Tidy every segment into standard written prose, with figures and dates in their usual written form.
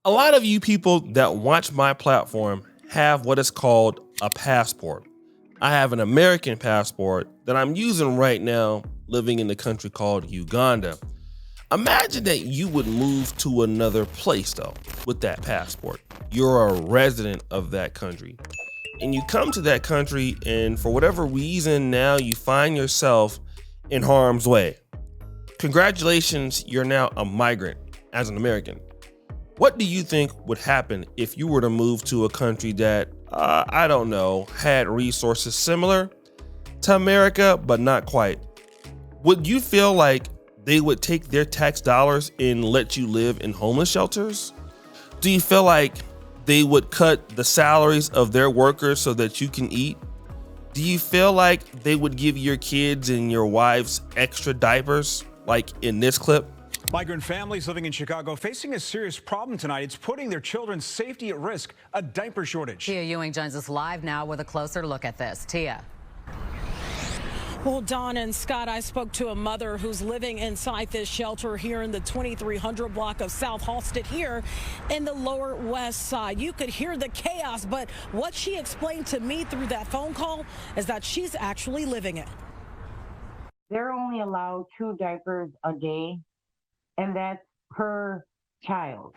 A lot of you people that watch my platform have what is called a passport. I have an American passport that I'm using right now living in the country called Uganda. Imagine that you would move to another place though with that passport. You're a resident of that country and you come to that country and for whatever reason now you find yourself in harm's way. Congratulations, you're now a migrant as an American. What do you think would happen if you were to move to a country that, I don't know, had resources similar to America, but not quite? Would you feel like they would take their tax dollars and let you live in homeless shelters? Do you feel like they would cut the salaries of their workers so that you can eat? Do you feel like they would give your kids and your wives extra diapers, like in this clip? Migrant families living in Chicago facing a serious problem tonight. It's putting their children's safety at risk, a diaper shortage. Tia Ewing joins us live now with a closer look at this. Tia. Well, Don and Scott, I spoke to a mother who's living inside this shelter here in the 2300 block of South Halsted here in the Lower West Side. You could hear the chaos, but what she explained to me through that phone call is that she's actually living it. They're only allowed 2 diapers a day, and that's per child.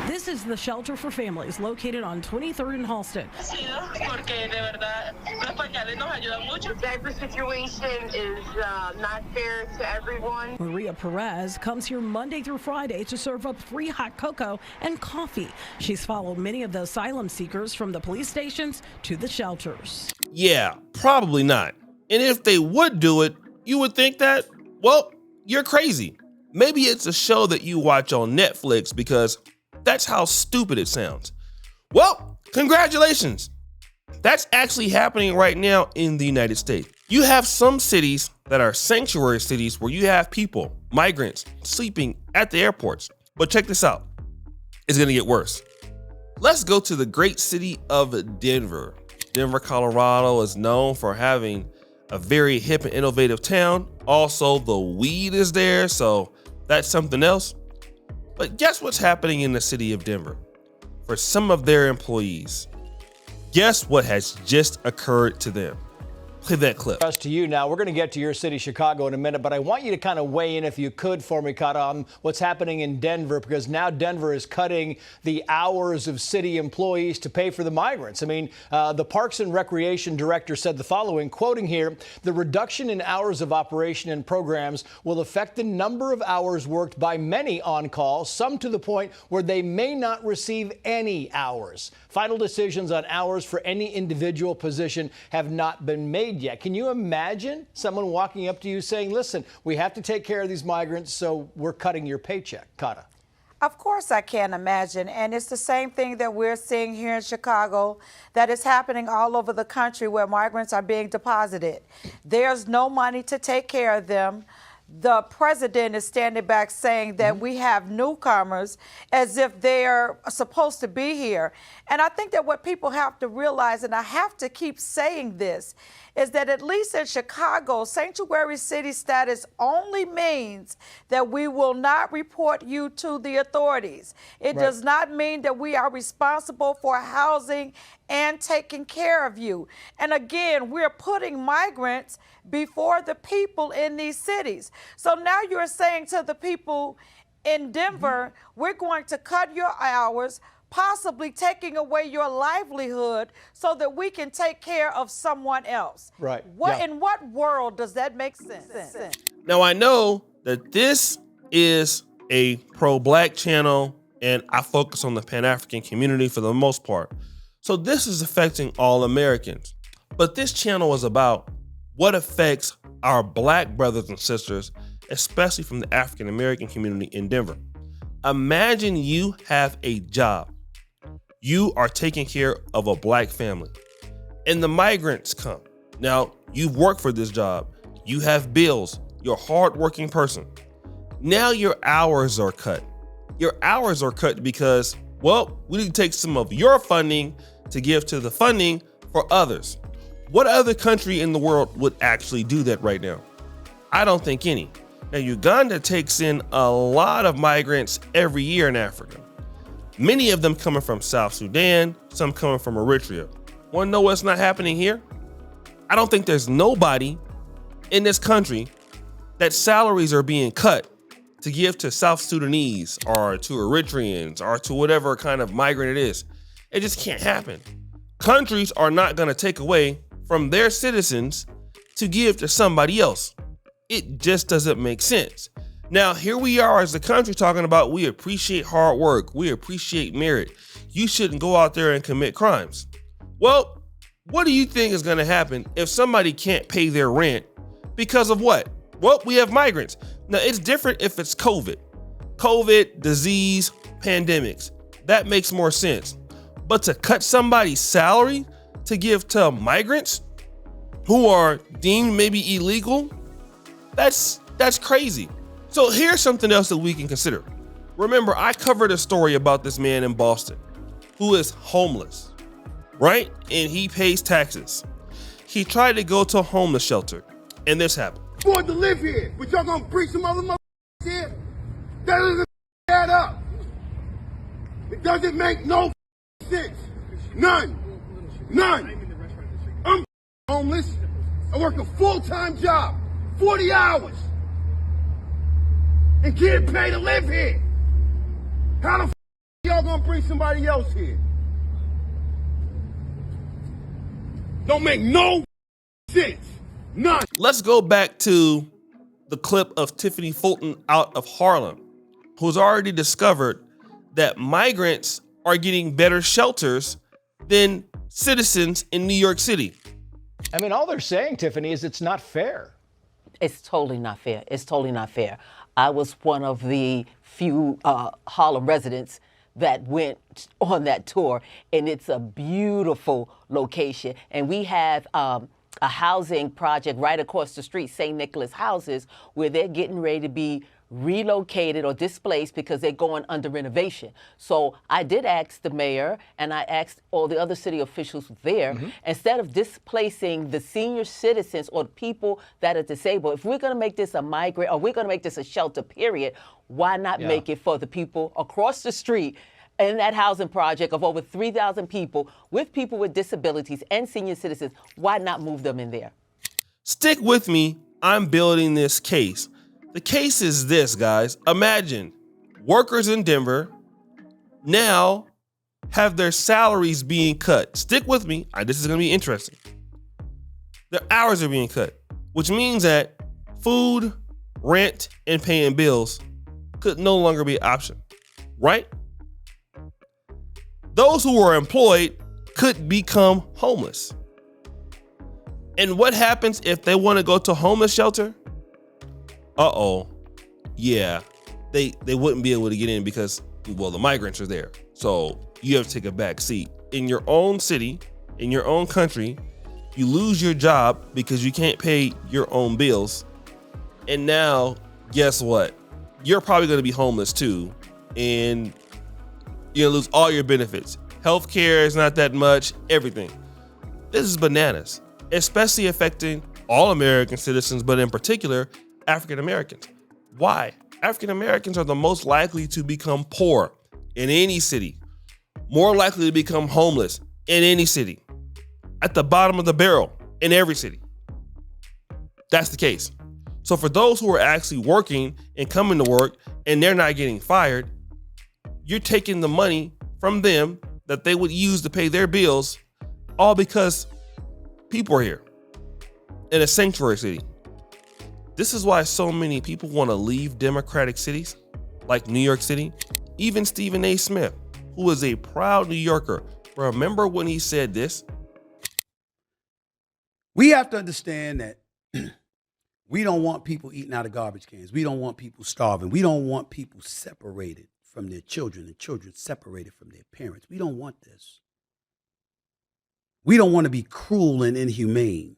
This is the shelter for families located on 23rd and Halsted. The diaper situation is not fair to everyone. Maria Perez comes here Monday through Friday to serve up free hot cocoa and coffee. She's followed many of the asylum seekers from the police stations to the shelters. Yeah, probably not. And if they would do it, you would think that, well, you're crazy. Maybe it's a show that you watch on Netflix because that's how stupid it sounds. Well, congratulations. That's actually happening right now in the United States. You have some cities that are sanctuary cities where you have people, migrants, sleeping at the airports. But check this out. It's gonna get worse. Let's go to the great city of Denver. Denver, Colorado is known for having a very hip and innovative town. Also, the weed is there, so that's something else. But guess what's happening in the city of Denver? For some of their employees, guess what has just occurred to them? Play that clip. To you now. We're going to get to your city, Chicago, in a minute, but I want you to kind of weigh in, if you could, for me, Kata, on what's happening in Denver, because now Denver is cutting the hours of city employees to pay for the migrants. I mean, the Parks and Recreation Director said the following, quoting here, "The reduction in hours of operation and programs will affect the number of hours worked by many on call, some to the point where they may not receive any hours. Final decisions on hours for any individual position have not been made yet." Can you imagine someone walking up to you saying, listen, we have to take care of these migrants, so we're cutting your paycheck? Kata. Of course I can imagine, and it's the same thing that we're seeing here in Chicago that is happening all over the country where migrants are being deposited. There's no money to take care of them. The president is standing back saying that we have newcomers as if they are supposed to be here. And I think that what people have to realize, and I have to keep saying this, is that at least in Chicago, sanctuary city status only means that we will not report you to the authorities. It does not mean that we are responsible for housing and taking care of you. And again, we're putting migrants before the people in these cities. So now you're saying to the people in Denver, we're going to cut your hours, possibly taking away your livelihood so that we can take care of someone else. Right. In what world does that make sense? Now, I know that this is a pro-Black channel, and I focus on the Pan-African community for the most part. So this is affecting all Americans. But this channel is about what affects our Black brothers and sisters, especially from the African American community in Denver. Imagine you have a job. You are taking care of a Black family, and the migrants come. Now, you've worked for this job. You have bills. You're a hardworking person. Now your hours are cut. Your hours are cut because, well, we need to take some of your funding to give to the funding for others. What other country in the world would actually do that right now? I don't think any. Now, Uganda takes in a lot of migrants every year in Africa. Many of them coming from South Sudan, some coming from Eritrea. Want to know what's not happening here? I don't think there's nobody in this country that salaries are being cut to give to South Sudanese or to Eritreans or to whatever kind of migrant it is. It just can't happen. Countries are not going to take away from their citizens to give to somebody else. It just doesn't make sense. Now, here we are as a country talking about we appreciate hard work, we appreciate merit. You shouldn't go out there and commit crimes. Well, what do you think is going to happen if somebody can't pay their rent because of what? Well, we have migrants. Now, it's different if it's COVID, disease, pandemics. That makes more sense. But to cut somebody's salary to give to migrants who are deemed maybe illegal, that's crazy. So here's something else that we can consider. Remember, I covered a story about this man in Boston who is homeless, right? And he pays taxes. He tried to go to a homeless shelter, and this happened. Afford to live here, but y'all gonna bring some other motherfuckers here? That doesn't add up. It doesn't make no sense. None. I'm homeless. I work a full-time job, 40 hours, and can't pay to live here. How the y'all gonna bring somebody else here? Don't make no sense. None. Let's go back to the clip of Tiffany Fulton out of Harlem, who's already discovered that migrants are getting better shelters than citizens in New York City. I mean, all they're saying, Tiffany, is it's not fair. It's totally not fair. It's totally not fair. I was one of the few Harlem residents that went on that tour, and it's a beautiful location. And we have a housing project right across the street, St. Nicholas Houses, where they're getting ready to be relocated or displaced because they're going under renovation. So I did ask the mayor, and I asked all the other city officials there, instead of displacing the senior citizens or the people that are disabled, if we're going to make this a migrant or we're going to make this a shelter, period, why not make it for the people across the street in that housing project of over 3,000 people with disabilities and senior citizens? Why not move them in there? Stick with me. I'm building this case. The case is this, guys. Imagine workers in Denver now have their salaries being cut. Stick with me. This is going to be interesting. Their hours are being cut, which means that food, rent, and paying bills could no longer be an option, right? Those who are employed could become homeless. And what happens if they want to go to a homeless shelter? Yeah, they wouldn't be able to get in because, well, the migrants are there. So you have to take a back seat. In your own city, in your own country, you lose your job because you can't pay your own bills. And now, guess what? You're probably going to be homeless too. And you're going to lose all your benefits. Healthcare is not that much, everything. This is bananas, especially affecting all American citizens, but in particular, African Americans. Why? African Americans are the most likely to become poor in any city, more likely to become homeless in any city, at the bottom of the barrel in every city. That's the case. So for those who are actually working and coming to work and they're not getting fired, you're taking the money from them that they would use to pay their bills, all because people are here in a sanctuary city. This is why so many people want to leave democratic cities like New York City. Even Stephen A. Smith, who is a proud New Yorker, remember when he said this? We have to understand that we don't want people eating out of garbage cans. We don't want people starving. We don't want people separated from their children and children separated from their parents. We don't want this. We don't want to be cruel and inhumane.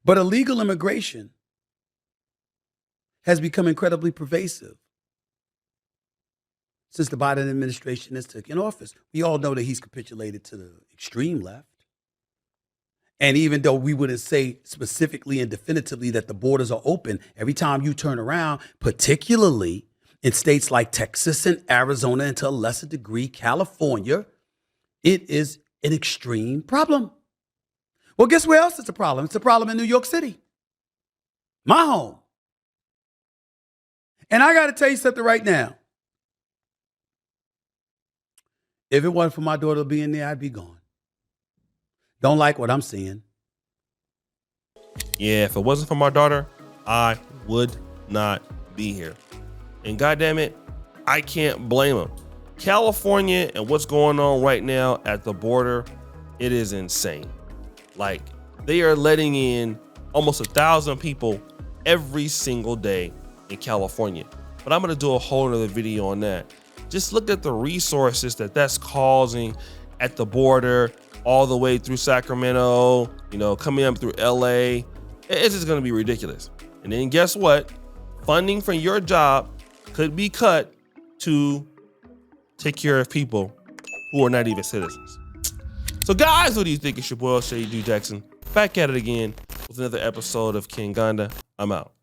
But illegal immigration has become incredibly pervasive since the Biden administration has taken office. We all know that he's capitulated to the extreme left. And even though we wouldn't say specifically and definitively that the borders are open, every time you turn around, particularly in states like Texas and Arizona, and to a lesser degree, California, it is an extreme problem. Well, guess where else it's a problem? It's a problem in New York City, my home. And I got to tell you something right now. If it wasn't for my daughter being there, I'd be gone. Don't like what I'm seeing. Yeah, if it wasn't for my daughter, I would not be here. And goddamn it, I can't blame them. California and what's going on right now at the border, it is insane. Like, they are letting in almost 1,000 people every single day in California. But I'm gonna do a whole other video on that. Just look at the resources that's causing at the border, all the way through Sacramento, coming up through LA. It's just gonna be ridiculous. And then guess what? Funding for your job could be cut to take care of people who are not even citizens. So guys, what do you think? It's your boy, Shady Dude Jackson, back at it again with another episode of King Ganda. I'm out.